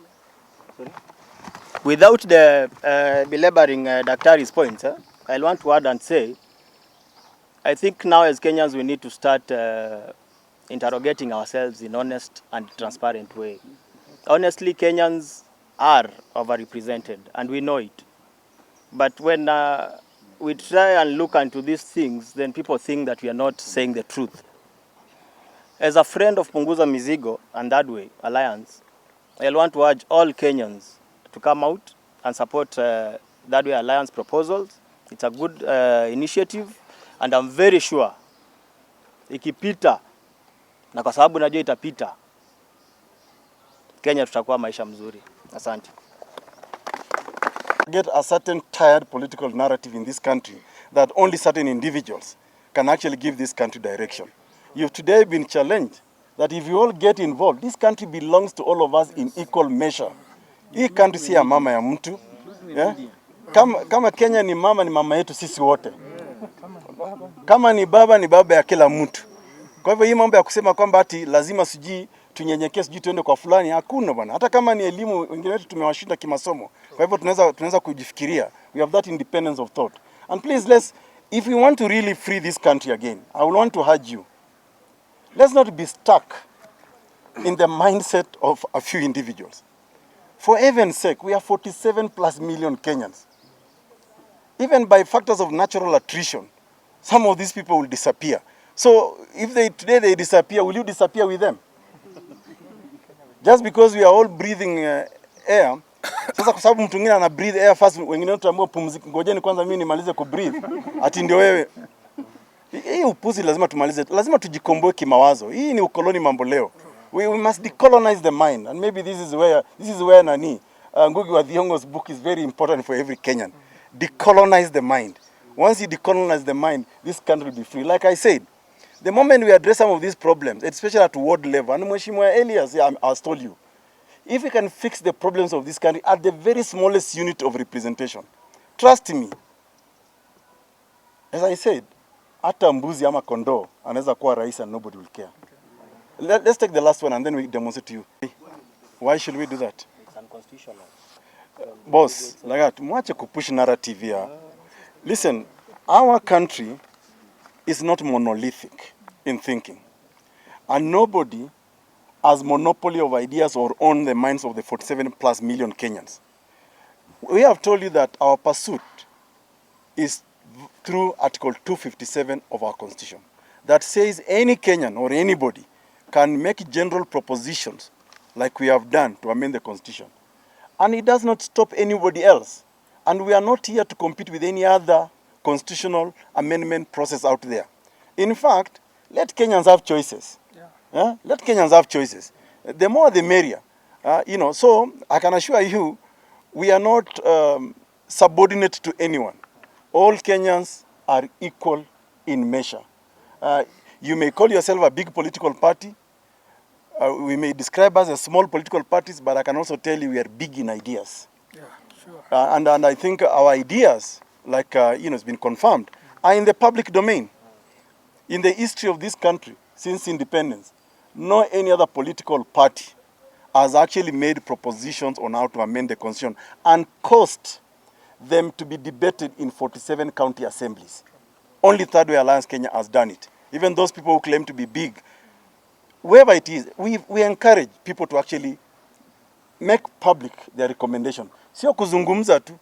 without belaboring Daktari's points, I want to add and say, I think now as Kenyans we need to start interrogating ourselves in honest and transparent way. Honestly, Kenyans are overrepresented, and we know it. But when we try and look into these things, then people think that we are not saying the truth. As a friend of Punguza Mizigo and That Way Alliance, I want to urge all Kenyans to come out and support That Way Alliance proposals. It's a good initiative, and I'm very sure ikipita, na kwa sababu najua itapita, Kenya tutakuwa maisha mzuri. Asante. Get a certain tired political narrative in this country that only certain individuals can actually give this country direction. You've today been challenged that if you all get involved, this country belongs to all of us in equal measure. Hii country si ya mama ya mtu. Yeah? Kama Kenya ni mama yetu sisi wote. Kama ni baba ya kila mtu. Kwa hivyo hii mambo ya kusema kwamba ati lazima sijui tunyenyekee sijui tuende kwa fulani, hakuna bwana. Hata kama ni elimu, wengine wetu tumewashinda kimasomo. Kwa hivyo tunaweza kujifikiria. We have that independence of thought. And please, if we want to really free this country again, I will want to urge you, let's not be stuck in the mindset of a few individuals. For heaven's sake, we are 47+ million Kenyans. even by factors of natural attrition, some of these people will disappear. So if today they disappear, will you disappear with them? Just because we are all breathing air. Sasa kwa sababu mtu mwingine ana breathe air first, wengine tuambiwa pumzika, ngojeni kwanza mimi nimalize ku breathe. Ati ndio wewe. Hii upuzi lazima tumalize. Lazima tujikomboe kimawazo. Hii ni ukoloni mambo leo. We must decolonize the mind, and maybe this is where nani Ngugi wa Thiong'o's book is very important for every Kenyan. Decolonize the mind. Once you decolonize the mind, this country will be free. Like I said, the moment we address some of these problems, especially at ward level, and Mheshimiwa Elias has told you, if we can fix the problems of this country at the very smallest unit of representation, trust me, as I said, hata mbuzi ama kondoo anaweza kuwa rais and nobody will care. Let's take the last one and then we demonstrate to you. Why should we do that? It's unconstitutional. Boss, like that, mwache kupush narrative here. Listen, our country is not monolithic in thinking. And nobody has monopoly of ideas or own the minds of the 47 plus million Kenyans. We have told you that our pursuit is through Article 257 of our Constitution that says any Kenyan or anybody can make general propositions like we have done to amend the Constitution. And it does not stop anybody else. And we are not here to compete with any other constitutional amendment process out there. In fact, let Kenyans have choices. Yeah? Let Kenyans have choices. The more the merrier. So I can assure you, we are not subordinate to anyone. All Kenyans are equal in measure. You may call yourself a big political party. We may describe us as small political parties, but I can also tell you we are big in ideas. Yeah, sure. And I think our ideas, like it's been confirmed, are in the public domain. In the history of this country, since independence, no any other political party has actually made propositions on how to amend the Constitution and caused them to be debated in 47 county assemblies. Only Third Way Alliance Kenya has done it. Even those people who claim to be big, wherever it is, we encourage people to actually make public their recommendation. Sio kuzungumza tu,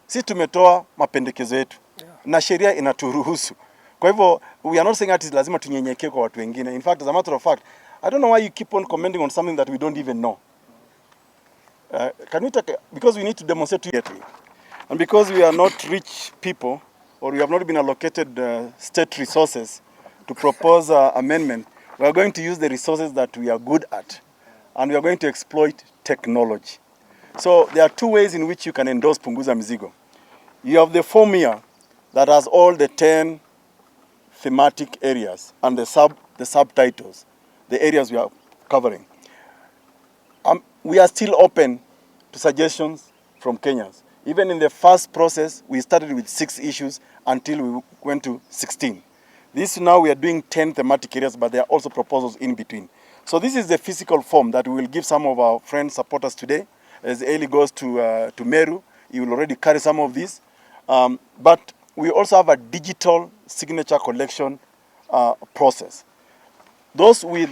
si tumetoa mapendekezo yetu na sheria inaturuhusu. Kwa hivyo, we are not saying that lazima tunyenyekee kwa watu wengine. In fact, as a matter of fact, I don't know why you keep on commenting on something that we don't even know. Because we need to demonstrate to you. And because we are not rich people, or we have not been allocated state resources to propose amendment, we are going to use the resources that we are good at, and we are going to exploit technology. So there are two ways in which you can endorse Punguza Mizigo. You have the form here that has all the 10 thematic areas and the subtitles, the areas we are covering. We are still open to suggestions from Kenyans. Even in the first process, we started with 6 issues until we went to 16. This now we are doing 10 thematic areas, but there are also proposals in between. So this is the physical form that we will give some of our friends, supporters today. As Eli goes to Meru, he will already carry some of these. But we also have a digital signature collection process. Those with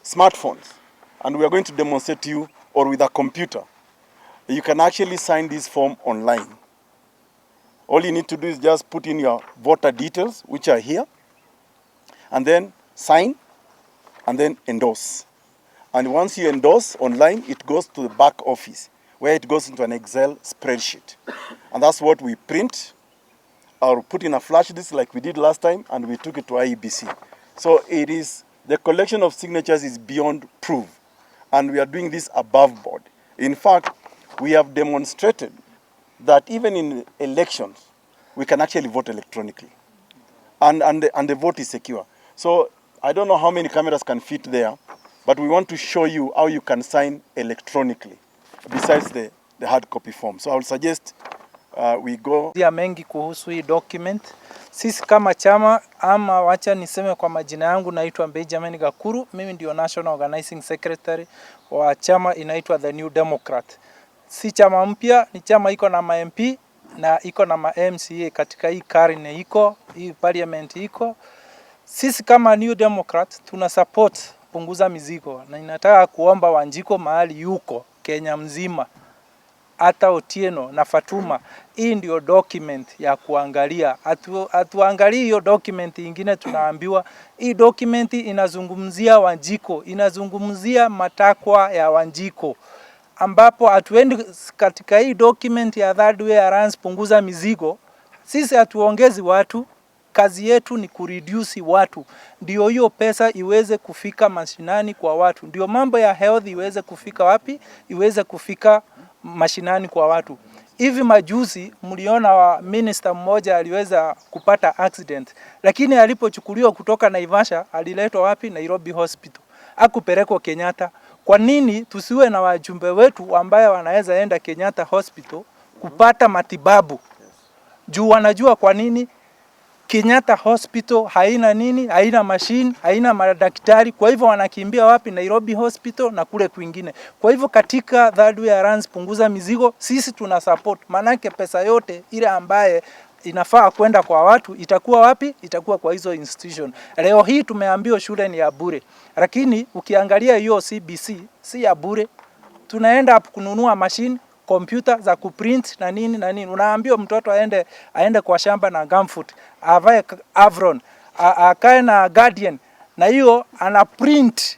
smartphones, and we are going to demonstrate to you, or with a computer, you can actually sign this form online. All you need to do is just put in your voter details, which are here, and then sign, and then endorse. And once you endorse online, it goes to the back office, where it goes into an Excel spreadsheet. And that's what we print, or put in a flash disk like we did last time, and we took it to IEBC. So it is, the collection of signatures is beyond proof. And we are doing this above board. In fact, we have demonstrated that even in elections, we can actually vote electronically. And the vote is secure. So I don't know how many cameras can fit there, but we want to show you how you can sign electronically, besides the hard copy form. So I will suggest we go. Mengi kuhusu hii document. Sisi kama chama, ama wacha niseme kwa majina yangu, naitwa Benjamin Gakuru. Mimi ndio National Organizing Secretary wa chama inaitwa The New Democrat. Si chama mpya, ni chama iko na ma-MP na iko na ma-MCA katika hii karne iko, hii parliament iko. Sisi kama New Democrat tuna support Punguza Mizigo, na ninataka kuomba Wanjiko mahali yuko Kenya mzima hata Otieno na Fatuma. Hii ndio document ya kuangalia. Atuangalie hiyo document ingine, tunaambiwa hii document inazungumzia Wanjiko, inazungumzia matakwa ya Wanjiko, ambapo hatuendi katika hii document ya third way alliance punguza mizigo. Sisi hatuongezi watu, kazi yetu ni kureduce watu, ndio hiyo pesa iweze kufika mashinani kwa watu, ndio mambo ya health iweze kufika wapi, iweze kufika mashinani kwa watu. Hivi majuzi mliona wa minister mmoja aliweza kupata accident, lakini alipochukuliwa kutoka Naivasha aliletwa wapi? Nairobi Hospital, hakupelekwa Kenyatta. Kwa nini tusiwe na wajumbe wetu ambaye wanaweza enda Kenyatta Hospital kupata matibabu? Juu wanajua kwa nini Kenyatta Hospital haina nini, haina machine, haina madaktari. Kwa hivyo wanakimbia wapi? Nairobi Hospital na kule kwingine. Kwa hivyo katika third way alliance punguza mizigo, sisi tuna support. Manake pesa yote ile ambaye inafaa kwenda kwa watu itakuwa wapi? Itakuwa kwa hizo institution. Leo hii tumeambiwa shule ni ya bure, lakini ukiangalia hiyo CBC si ya bure. Tunaenda kununua machine, kompyuta za kuprint na nini na nini. Unaambiwa mtoto aende kwa shamba na gumfoot, avae Avron, akae na Guardian, na hiyo ana print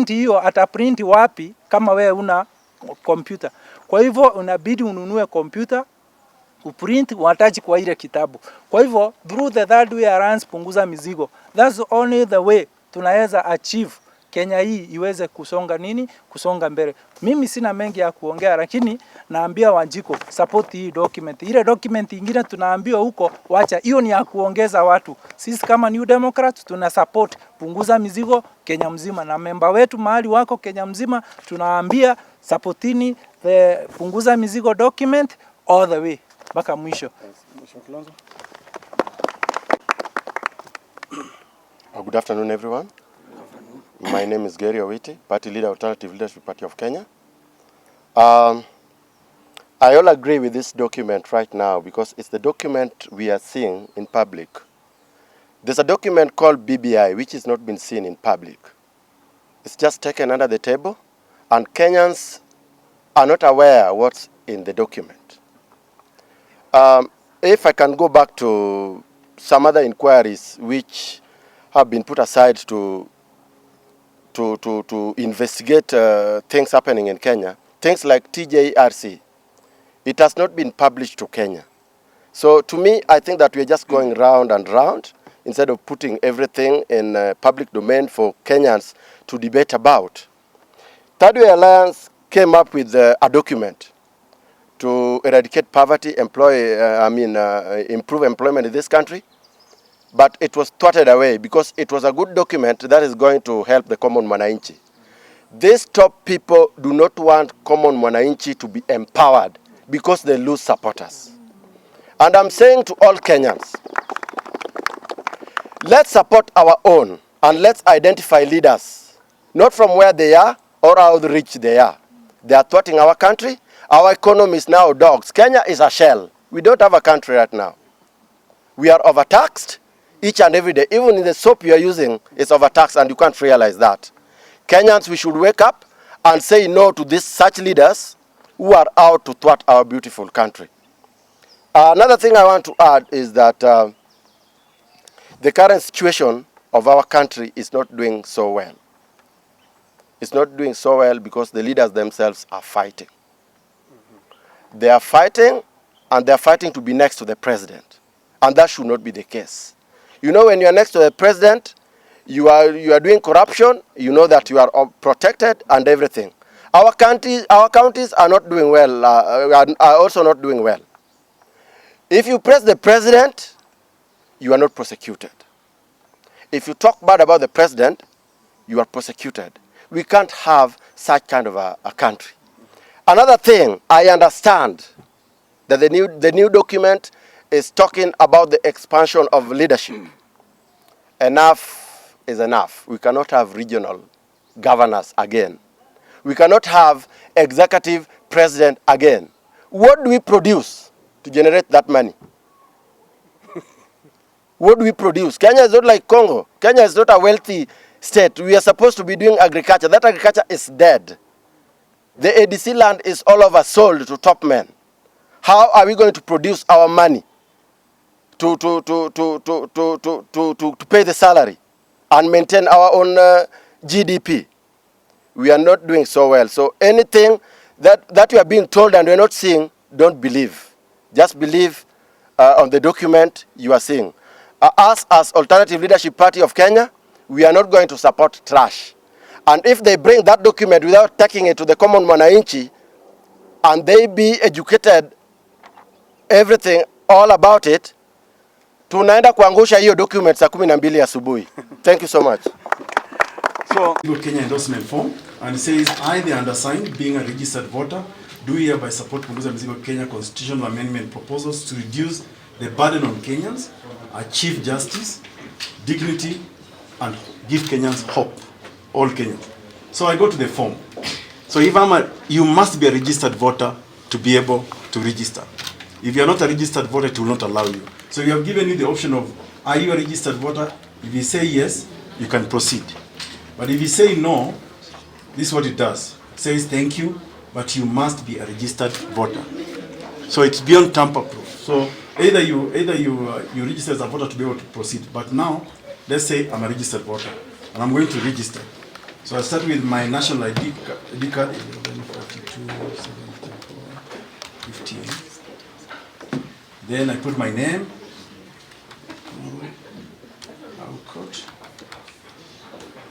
hiyo, ataprint wapi kama wewe una kompyuta? Kwa hivyo unabidi ununue kompyuta, uprint, wataji kwa ile kitabu. Kwa hivyo through the third way alliance punguza mizigo, that's only the way tunaweza achieve Kenya hii iweze kusonga mbele. Mimi sina mengi ya kuongea, lakini naambia Wanjiko support hii document. Ile document ingine tunaambiwa huko, wacha hiyo, ni ya kuongeza watu. Sisi kama New Democrats tuna support punguza mizigo Kenya mzima, na member wetu mahali wako Kenya mzima tunaambia supportini the punguza mizigo document all the way mpaka mwisho. Good afternoon, everyone. My name is Gary Owiti, Party Leader, Alternative Leadership Party of Kenya. I all agree with this document right now because it's the document we are seeing in public. There's a document called BBI which has not been seen in public. It's just taken under the table and Kenyans are not aware what's in the document. If I can go back to some other inquiries which have been put aside to investigate things happening in Kenya, things like TJRC, it has not been published to Kenya. So to me, I think that we're just going round and round instead of putting everything in public domain for Kenyans to debate about. Third Way Alliance came up with a document to eradicate poverty, improve employment in this country. But it was thwarted away because it was a good document that is going to help the common mwananchi. These top people do not want common mwananchi to be empowered because they lose supporters. And I'm saying to all Kenyans, let's support our own and let's identify leaders, not from where they are or how rich they are. They are thwarting our country. Our economy is now dogs. Kenya is a shell. We don't have a country right now. We are overtaxed. Each and every day, even in the soap you are using, is overtaxed and you can't realize that. Kenyans, we should wake up and say no to these such leaders who are out to thwart our beautiful country. Another thing I want to add is that the current situation of our country is not doing so well. It's not doing so well because the leaders themselves are fighting. They are fighting and they are fighting to be next to the president. And that should not be the case. You know, when you are next to the president, you are doing corruption, you know that you are protected and everything. Our counties are not doing well, are also not doing well. If you press the president, you are not prosecuted. If you talk bad about the president, you are prosecuted. We can't have such kind of a country. Another thing, I understand that the new document is talking about the expansion of leadership. Enough is enough. We cannot have regional governors again. We cannot have executive president again. What do we produce to generate that money? What do we produce? Kenya is not like Congo. Kenya is not a wealthy state. We are supposed to be doing agriculture. That agriculture is dead. The ADC land is all over sold to top men. How are we going to produce our money to pay the salary and maintain our own GDP? We are not doing so well. So anything that you are being told and you're not seeing, don't believe. Just believe on the document you are seeing. Us, as Alternative Leadership Party of Kenya, we are not going to support trash. And if they bring that document without taking it to the common mwananchi, and they be educated everything all about it, tunaenda kuangusha hiyo document saa 12 asubuhi. Thank you so much. So, Kenya endorsement form, and it says, I, the undersigned, being a registered voter, do hereby support Punguza Mizigo Kenya constitutional amendment proposals to reduce the burden on Kenyans, achieve justice, dignity, and give Kenyans hope, all Kenyans. So I go to the form. So if you must be a registered voter to be able to register. If you are not a registered voter, it will not allow you. So we have given you the option of, are you a registered voter? If you say yes, you can proceed. But if you say no, this is what it does. It says thank you, but you must be a registered voter. So it's beyond tamper-proof. So either you register as a voter to be able to proceed. But now, let's say I'm a registered voter, and I'm going to register. So I start with my national ID card, 15. Then I put my name.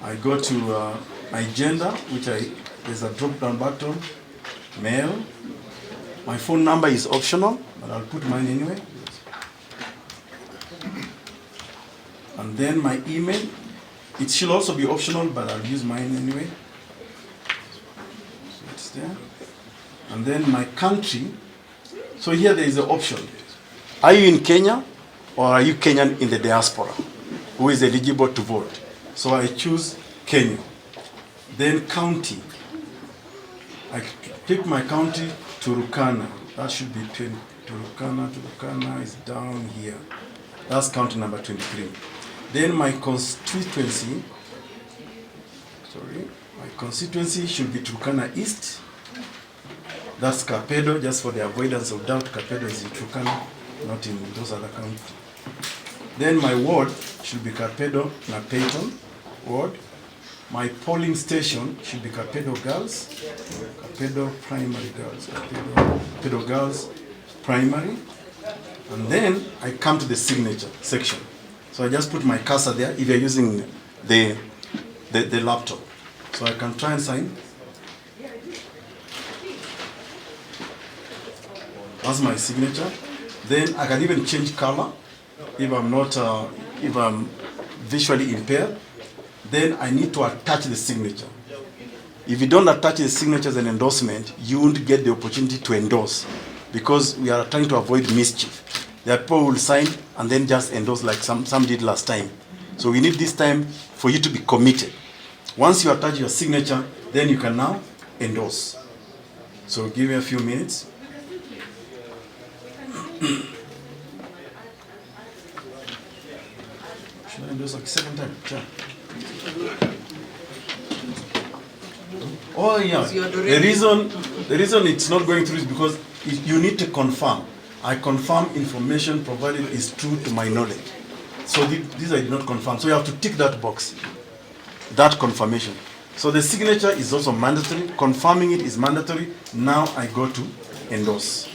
I go to my gender, which there's a drop-down button, male. My phone number is optional, but I'll put mine anyway. And then my email, it should also be optional, but I'll use mine anyway. So it's there. And then my country. So here there is an option. Are you in Kenya, or are you Kenyan in the diaspora who is eligible to vote? So I choose Kenya. Then county. I pick my county, Turkana. That should be 20. Turkana is down here. That's county number 23. Then my constituency, my constituency should be Turkana East. That's Kapedo, just for the avoidance of doubt, Kapedo is in Turkana, not in those other counties. Then my ward should be Kapedo na Payton ward. My polling station should be Kapedo Girls, Kapedo Primary Girls, Kapedo Girls Primary. And then I come to the signature section. So I just put my cursor there if you're using the laptop. So I can try and sign. That's my signature. Then I can even change color if I'm not, if I'm visually impaired. Then I need to attach the signature. If you don't attach the signature as an endorsement, you won't get the opportunity to endorse, because we are trying to avoid mischief. There are people who will sign and then just endorse like some did last time. So we need this time for you to be committed. Once you attach your signature, then you can now endorse. So give me a few minutes. Should I endorse like a second time? Sure. Oh yeah, the reason it's not going through is because you need to confirm. I confirm information provided is true to my knowledge. So these I did not confirm. So you have to tick that box, that confirmation. So the signature is also mandatory. Confirming it is mandatory. Now I go to endorse.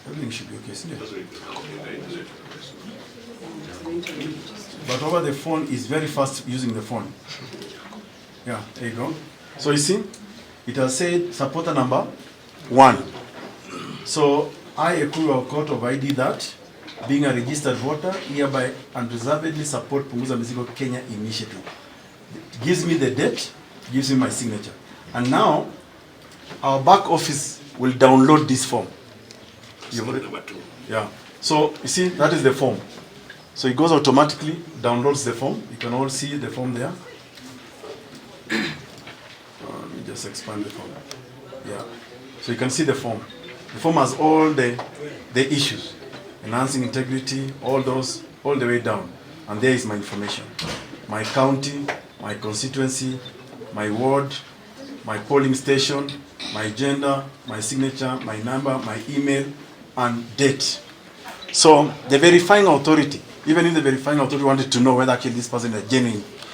Everything should be okay, isn't it? But over the phone is very fast using the phone. Yeah, there you go. So you see, it has said supporter number 1. So I, a court of ID that, being a registered voter, hereby unreservedly support Punguza Mizigo Kenya initiative. It gives me the date, gives me my signature. And now, our back office will download this form. Number 2. Yeah. So you see, that is the form. So it goes automatically, downloads the form. You can all see the form there. Let me just expand the form. Yeah. So you can see the form. The form has all the issues, enhancing integrity, all those, all the way down. And there is my information. My county, my constituency, my ward, my polling station, my gender, my signature, my number, my email, and date. So the verifying authority, even if the verifying authority wanted to know whether actually this person is genuine,